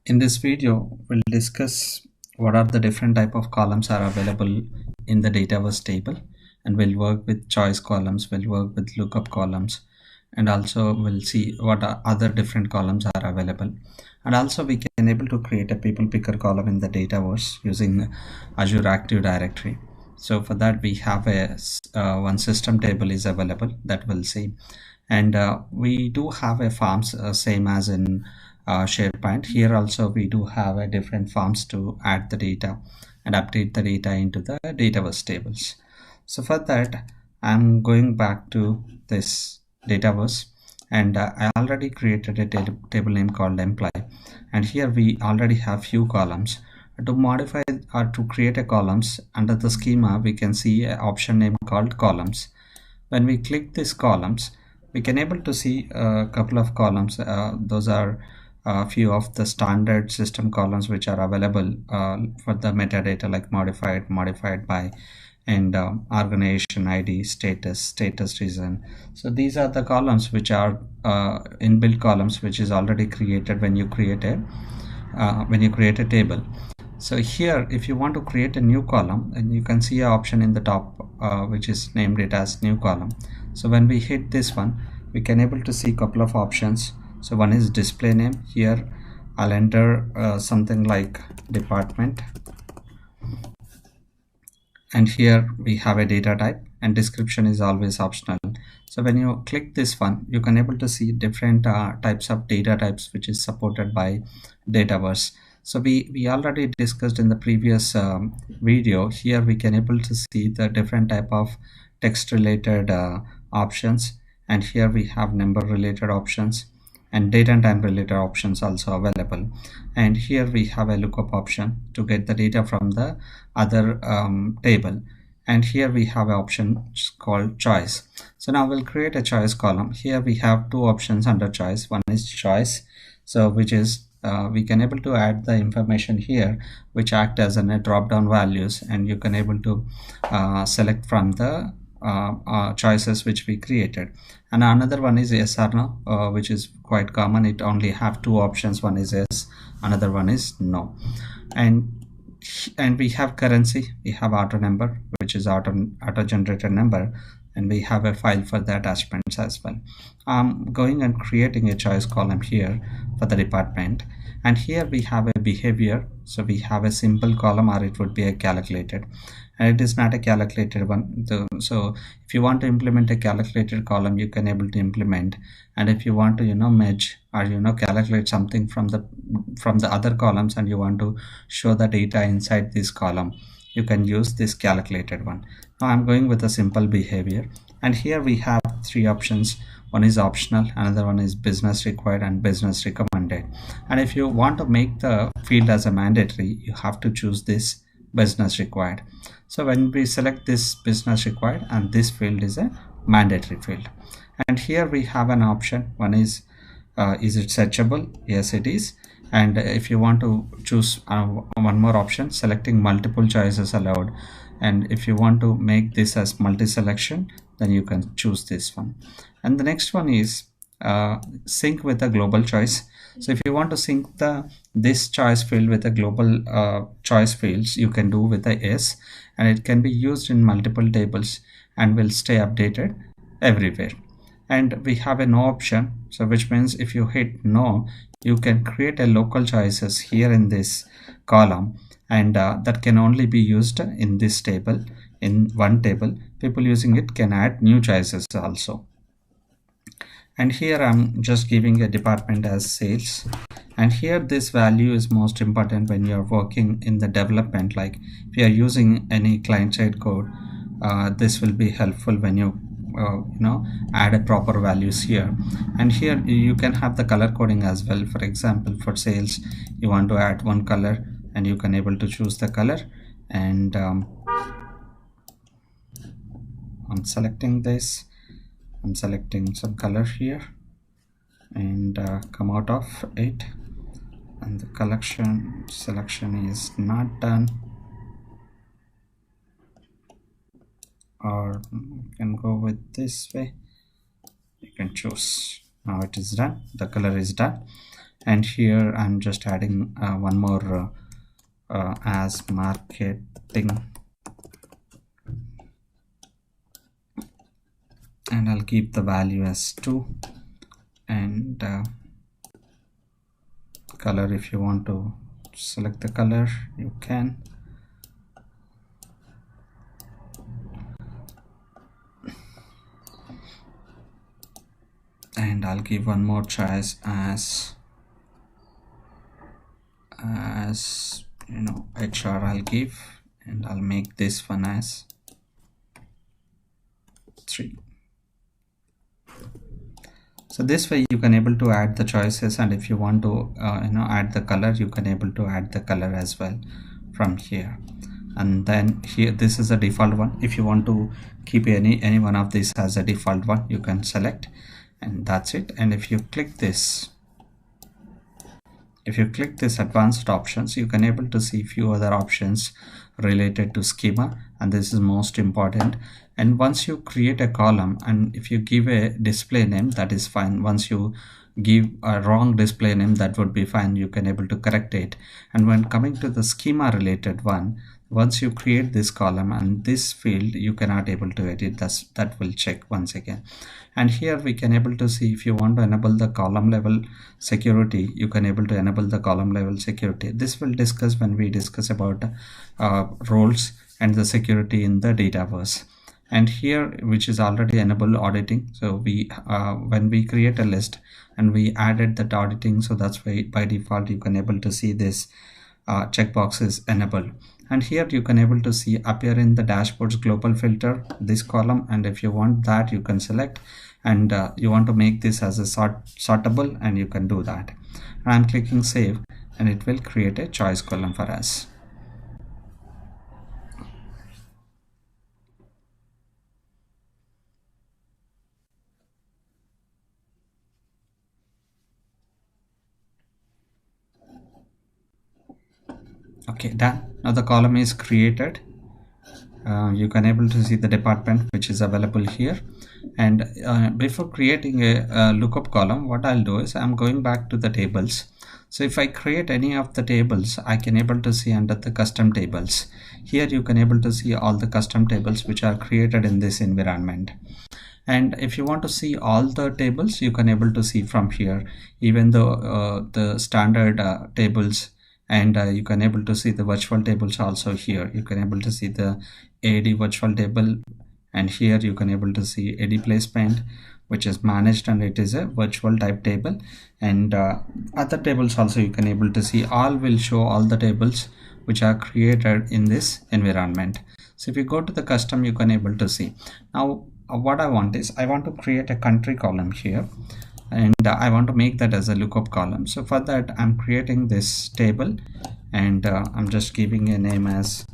In this video, we'll discuss what are the different type of columns are available in the Dataverse table, and we'll work with choice columns, we'll work with lookup columns, and also we'll see what are other different columns are available. And also we can able to create a people picker column in the Dataverse using Azure Active Directory. So for that we have a one system table is available that we'll see, and we do have a forms same as in SharePoint. Here also we do have a different forms to add the data and update the data into the Dataverse tables. So for that I'm going back to this Dataverse, and I already created a table name called employee, and here we already have few columns. To modify or to create a columns under the schema, we can see an option name called columns. When we click these columns, we can able to see a couple of columns. Those are a few of the standard system columns which are available for the metadata, like modified by, and organization ID, status reason. So these are the columns which are inbuilt columns which is already created when you create a table. So here if you want to create a new column, and you can see an option in the top which is named it as new column. So when we hit this one, we can able to see a couple of options. So one is display name. Here I'll enter something like department, and here we have a data type, and description is always optional. So when you click this one, you can able to see different types of data types which is supported by Dataverse. So we already discussed in the previous video. Here we can able to see the different type of text related options, and here we have number related options and date and time related options also available. And here we have a lookup option to get the data from the other table, and here we have an option called choice. So now we'll create a choice column. Here we have two options under choice. One is choice, so which is we can able to add the information here which act as a drop down values, and you can able to select from the choices which we created. And another one is yes or no, which is quite common. It only have two options, one is yes, another one is no. And we have currency, we have auto number, which is auto generated number, and we have a file for the attachments as well. I'm going and creating a choice column here for the department, and here we have a behavior. So we have a simple column, or it would be a calculated, and it is not a calculated one. So if you want to implement a calculated column, you can able to implement, and if you want to merge or calculate something from the other columns, and you want to show the data inside this column, you can use this calculated one. Now I'm going with a simple behavior, and here we have three options. One is optional, another one is business required, and business recommended. And if you want to make the field as a mandatory, you have to choose this business required. So when we select this business required, and this field is a mandatory field, and here we have an option. One is it searchable? Yes, it is. And if you want to choose one more option, selecting multiple choices allowed, and if you want to make this as multi-selection, then you can choose this one. And the next one is sync with a global choice. So if you want to sync this choice field with a global choice fields, you can do with a yes, and it can be used in multiple tables and will stay updated everywhere. And we have a no option, so which means if you hit no, you can create a local choices here in this column, and that can only be used in this table, in one table. People using it can add new choices also. And here I'm just giving a department as sales, and here this value is most important when you're working in the development. Like if you are using any client-side code, this will be helpful when you add a proper values here. And here you can have the color coding as well. For example, for sales, you want to add one color, and you can able to choose the color, and I'm selecting this. I'm selecting some color here, and come out of it, and the selection is not done. Or you can go with this way, you can choose. Now it is done, the color is done. and here I'm just adding one more as marketing, and I'll keep the value as 2, and color, if you want to select the color you can. And I'll give one more choice as HR I'll give, and I'll make this one as 3. So this way you can able to add the choices, and if you want to add the color, you can able to add the color as well from here. And then here, this is a default one. If you want to keep any one of these as a default one, you can select, and that's it. And if you click this, advanced options, you can able to see few other options related to schema, and this is most important. And once you create a column, and if you give a display name, that is fine. Once you give a wrong display name, that would be fine, you can able to correct it. And when coming to the schema related one, once you create this column and this field, you cannot able to edit, that will check once again. And here we can able to see, if you want to enable the column level security, you can able to enable the column level security. This will discuss when we discuss about roles and the security in the Dataverse. And here, which is already enable auditing, so we when we create a list and we added that auditing, so that's why by default you can able to see this checkbox is enabled. And here you can able to see appear in the dashboard's global filter, this column, and if you want that, you can select, and you want to make this as a sortable, and you can do that. And I'm clicking save, and it will create a choice column for us. Okay, done. Now the column is created. You can able to see the department which is available here. And before creating a lookup column, what I'll do is I'm going back to the tables. So if I create any of the tables, I can able to see under the custom tables. Here you can able to see all the custom tables which are created in this environment. And if you want to see all the tables, you can able to see from here, even though the standard tables, and you can able to see the virtual tables also here. You can able to see the AD virtual table, and here you can able to see AD placement, which is managed, and it is a virtual type table. And other tables also you can able to see. All will show all the tables which are created in this environment. So if you go to the custom, you can able to see. Now what I want is, I want to create a country column here, and I want to make that as a lookup column. So for that, I'm creating this table, and I'm just giving a name as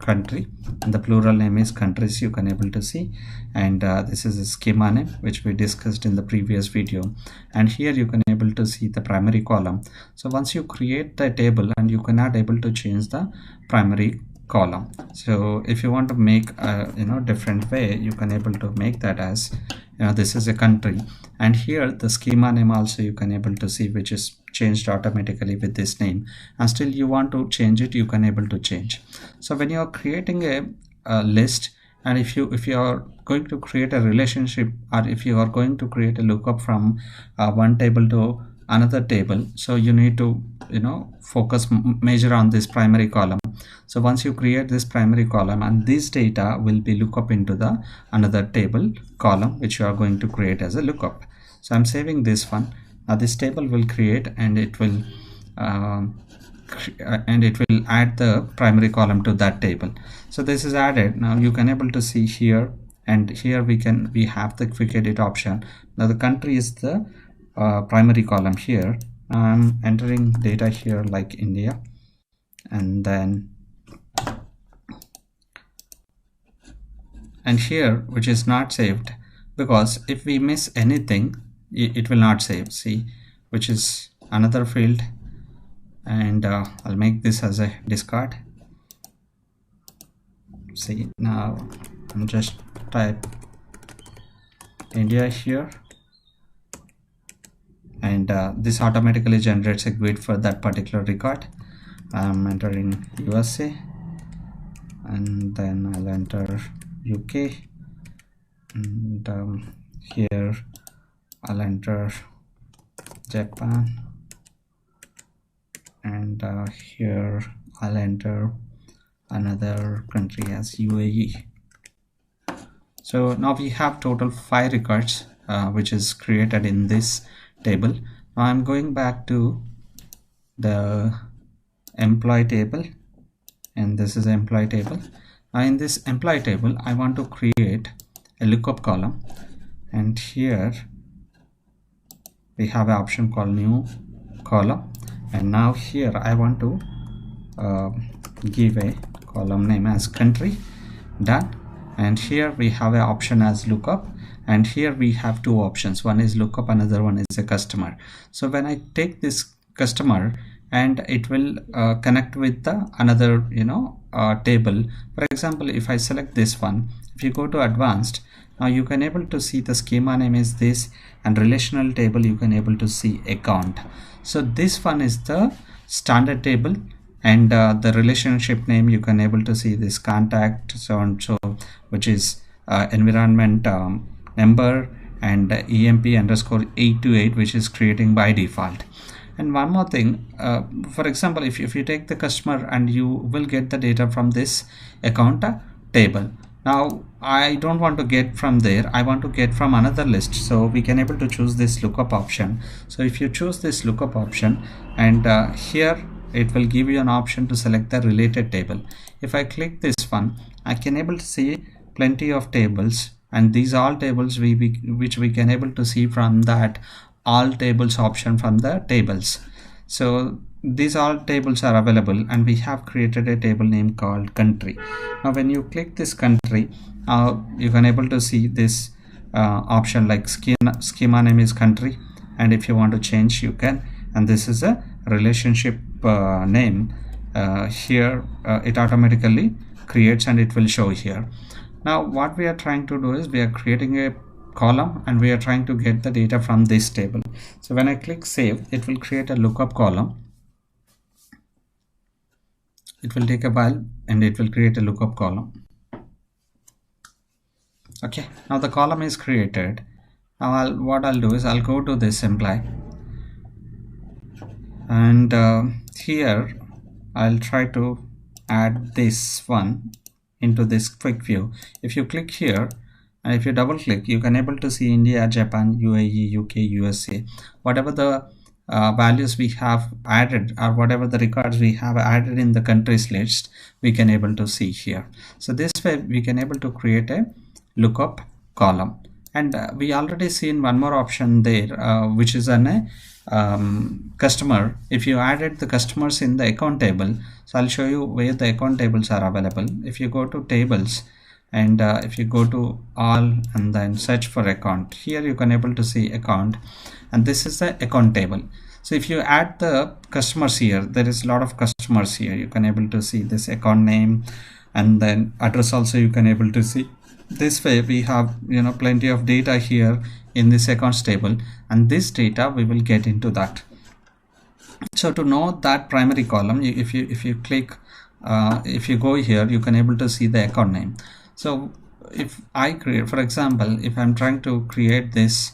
country, and the plural name is countries, you can able to see. And this is a schema name which we discussed in the previous video. And here you can able to see the primary column. So once you create the table, and you cannot able to change the primary column. So if you want to make a different way, you can able to make that as this is a country, and here the schema name also you can able to see, which is changed automatically with this name. And still you want to change it, you can able to change. So when you are creating a list, and if you are going to create a relationship, or if you are going to create a lookup from one table to another table, so you need to focus major on this primary column. So once you create this primary column, and this data will be look up into the another table column which you are going to create as a lookup. So I'm saving this one. Now this table will create, and it will add the primary column to that table. So this is added. Now you can able to see here, and here we have the quick edit option. Now the country is the primary column here. I'm entering data here like India, and then here, which is not saved, because if we miss anything, it will not save. See, which is another field, and I'll make this as a discard. See, now I'm just type India here, and and this automatically generates a GUID for that particular record. I'm entering USA, and then I'll enter UK, and here I'll enter Japan, and here I'll enter another country as UAE. So now we have total 5 records which is created in this table. Now I'm going back to the employee table, and this is the employee table. Now in this employee table I want to create a lookup column, and here we have an option called new column, and now here I want to give a column name as country. Done. And here we have an option as lookup, and here we have 2 options. One is lookup, another one is a customer. So when I take this customer, and it will connect with the another table. For example, if I select this one, if you go to advanced, now you can able to see the schema name is this, and relational table you can able to see account. So this one is the standard table, and the relationship name you can able to see this contact so and so, which is environment number, and EMP_828, which is creating by default. And one more thing, for example, if you take the customer, and you will get the data from this account table. Now I don't want to get from there, I want to get from another list, so we can able to choose this lookup option. So if you choose this lookup option, and here it will give you an option to select the related table. If I click this one, I can able to see plenty of tables, and these all tables which we can able to see from that all tables option from the tables. So these all tables are available, and we have created a table name called country. Now when you click this country, you can able to see this option like schema name is country, and if you want to change you can, and this is a relationship name. Here it automatically creates, and it will show here. Now what we are trying to do is we are creating a column, and we are trying to get the data from this table. So when I click save, it will create a lookup column. It will take a while, and it will create a lookup column. Okay, now the column is created. Now what I'll do is I'll go to this employee, and here I'll try to add this one into this quick view. If you click here, and if you double click, you can able to see India, Japan, UAE, UK, USA, whatever the values we have added, or whatever the records we have added in the countries list, we can able to see here. So this way we can able to create a lookup column. And we already seen one more option there, which is an customer. If you added the customers in the account table, so I'll show you where the account tables are available. If you go to tables, and if you go to all and then search for account, here you can able to see account, and this is the account table. So if you add the customers here, there is a lot of customers here. You can able to see this account name, and then address also you can able to see. This way we have plenty of data here in this accounts table, and this data we will get into that. So to know that primary column, if you click, if you go here, you can able to see the account name. So if I create, for example, if I'm trying to create this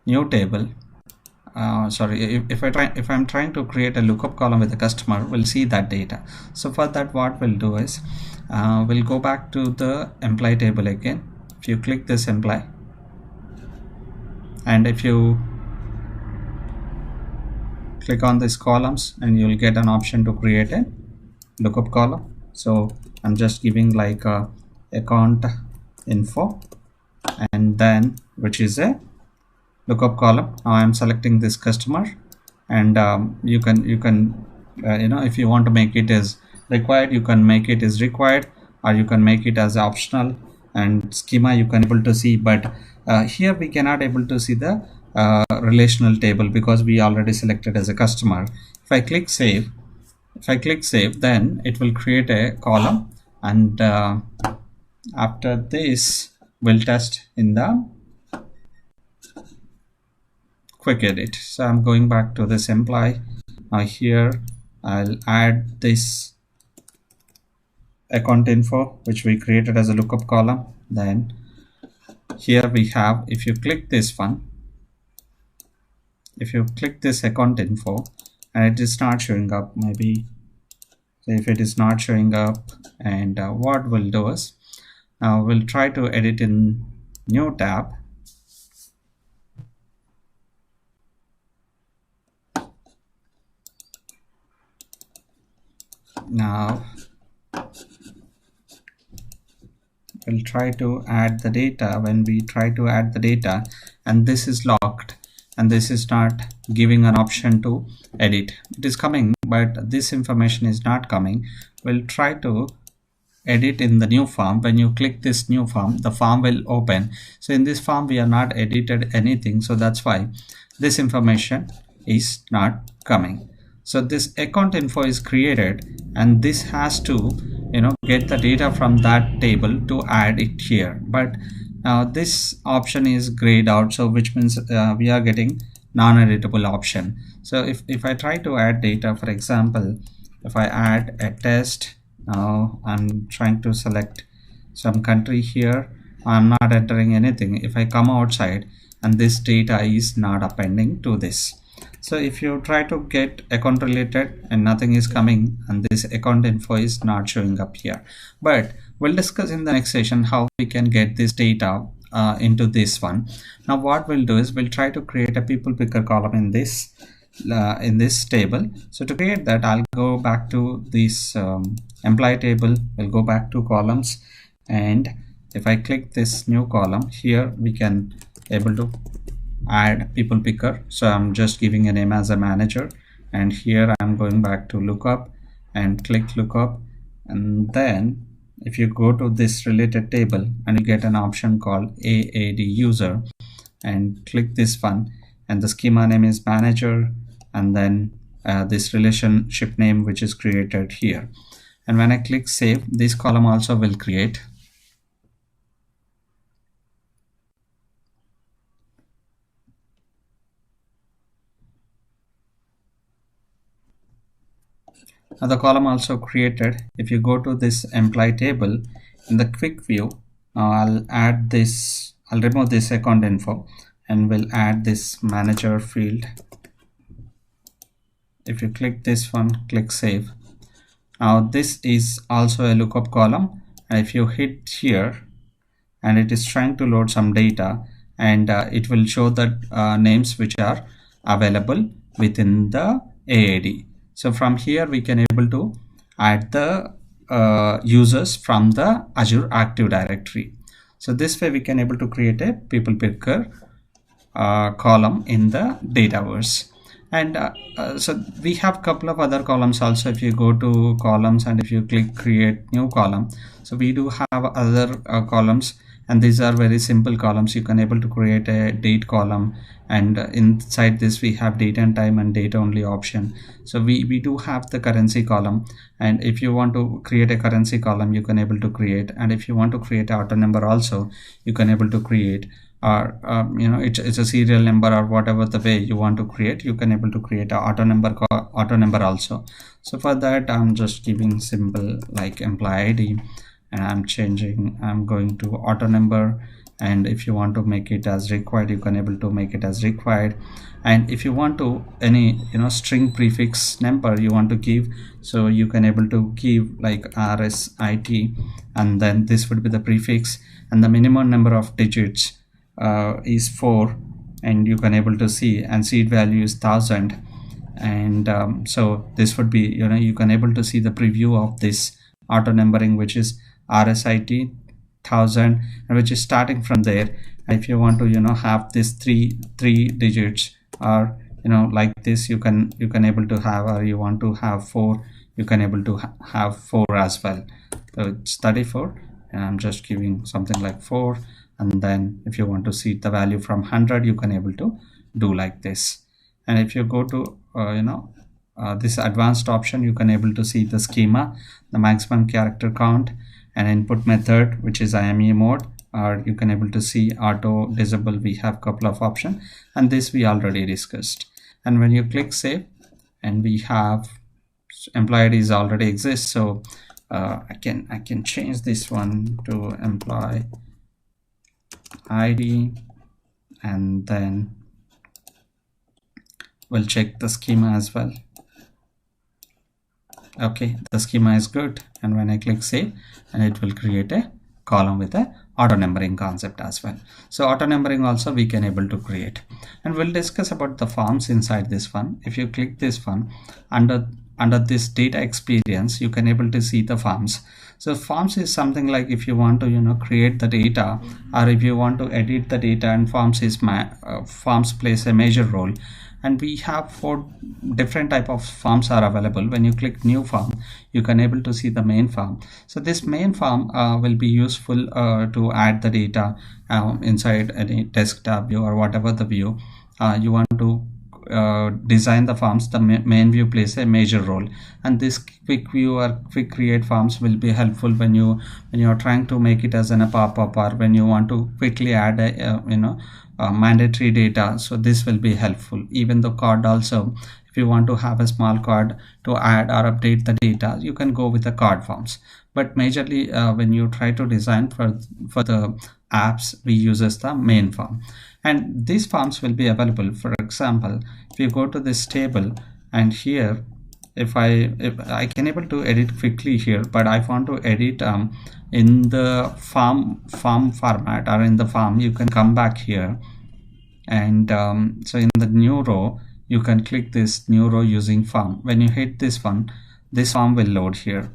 new table, if I'm trying to create a lookup column with a customer, we'll see that data. So for that, what we'll do is we'll go back to the employee table again. If you click this employee, and if you click on these columns, and you'll get an option to create a lookup column. So I'm just giving like a account info, and then which is a lookup column. Now I'm selecting this customer, and you can if you want to make it as required, you can make it as required, or you can make it as optional, and schema you can able to see. But here we cannot able to see the relational table because we already selected as a customer. If I click save, then it will create a column, and after this we'll test in the quick edit. So I'm going back to this employee. Now here I'll add this account info which we created as a lookup column. Then here we have, if you click this one, if you click this account info and it is not showing up, maybe so if it is not showing up, and what we'll do is now we'll try to edit in new tab. Now we'll try to add the data. When we try to add the data and this is locked and this is not giving an option to edit, it is coming but this information is not coming. We'll try to edit in the new form. When you click this new form, the form will open. So in this form we are not edited anything, so that's why this information is not coming. So this account info is created and this has to get the data from that table to add it here, but now this option is grayed out, so which means we are getting non-editable option. So if I try to add data, for example, if I add a test, now I'm trying to select some country here, I'm not entering anything. If I come outside and this data is not appending to this. So if you try to get account related and nothing is coming and this account info is not showing up here, but we'll discuss in the next session how we can get this data into this one. Now what we'll do is we'll try to create a people picker column in this table. So to create that, I'll go back to this employee table. We'll go back to columns, and if I click this new column here, we can able to add people picker. So I'm just giving a name as a manager, and here I'm going back to lookup and click lookup, and then if you go to this related table and you get an option called AAD user and click this one, and the schema name is manager, and then this relationship name which is created here. And when I click save, this column also will create. Now the column also created. If you go to this employee table in the quick view, now I'll add this, I'll remove this account info and we'll add this manager field. If you click this one, click save. Now this is also a lookup column, and if you hit here and it is trying to load some data, and it will show the names which are available within the AAD. So from here we can able to add the users from the Azure Active Directory. So this way we can able to create a people picker column in the Dataverse. And so we have a couple of other columns also. If you go to columns and if you click create new column, so we do have other columns, and these are very simple columns. You can able to create a date column, and inside this we have date and time and date only option. So we do have the currency column, and if you want to create a currency column you can able to create, and if you want to create auto number also you can able to create, or it's a serial number or whatever the way you want to create, you can able to create a auto number also. So for that I'm just giving simple like employee ID, and I'm going to auto number, and if you want to make it as required you can able to make it as required. And if you want to any string prefix number you want to give, so you can able to give like RSIT, and then this would be the prefix, and the minimum number of digits is 4, and you can able to see, and seed value is 1000, and so this would be you can able to see the preview of this auto numbering, which is RSIT 1000, and which is starting from there. And if you want to have this three digits, or like this, you can able to have, or you want to have 4, you can able to have 4 as well. So it's 34, and I'm just giving something like 4. And then if you want to see the value from 100 you can able to do like this. And if you go to this advanced option, you can able to see the schema, the maximum character count, and input method which is IME mode, or you can able to see auto disable. We have couple of options, and this we already discussed. And when you click save, and we have employee IDs already exist, so I can change this one to employee ID, and then we'll check the schema as well. Okay, the schema is good, and when I click save, and it will create a column with a auto numbering concept as well. So auto numbering also we can able to create, and we'll discuss about the forms inside this one. If you click this one, under this data experience, you can able to see the forms. So forms is something like if you want to create the data, or if you want to edit the data, and forms plays a major role. And we have 4 different type of forms are available. When you click new form, you can able to see the main form. So this main form will be useful to add the data inside any desktop view or whatever the view you want to design the forms. The main view plays a major role, and this quick view or quick create forms will be helpful when you're trying to make it as a pop-up, or when you want to quickly add a mandatory data. So this will be helpful. Even the card also, if you want to have a small card to add or update the data, you can go with the card forms. But majorly when you try to design for the apps, we uses the main form, and these forms will be available. For example, if you go to this table, and here if I can able to edit quickly here, but I want to edit in the form format, or in the form, you can come back here, and so in the new row you can click this new row using form. When you hit this one, this form will load here,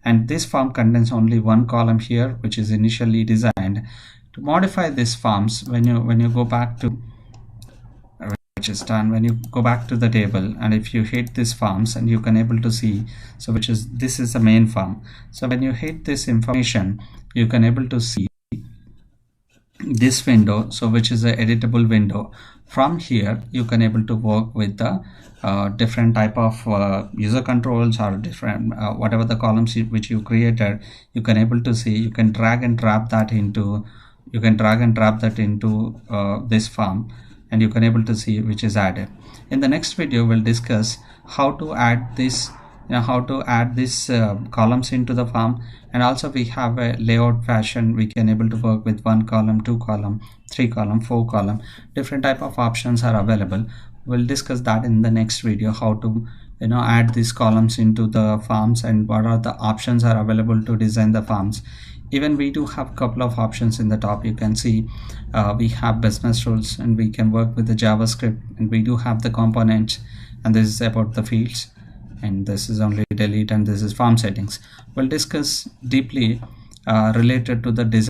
and this form contains only one column here, which is initially designed. To modify these forms, when you go back to, which is done, when you go back to the table, and if you hit these forms, and you can able to see, so this is the main form. So when you hit this information, you can able to see this window, so which is a editable window. From here you can able to work with the different type of user controls, or different whatever the columns which you created. You can able to see, you can drag and drop that into this form, and you can able to see which is added. In the next video, we'll discuss how to add this columns into the form. And also we have a layout fashion. We can able to work with 1 column, 2 column, 3 column, 4 column. Different type of options are available. We'll discuss that in the next video, how to add these columns into the forms, and what are the options are available to design the forms. Even we do have a couple of options in the top. You can see we have business rules, and we can work with the JavaScript, and we do have the components, and this is about the fields, and this is only delete, and this is form settings. We'll discuss deeply related to the design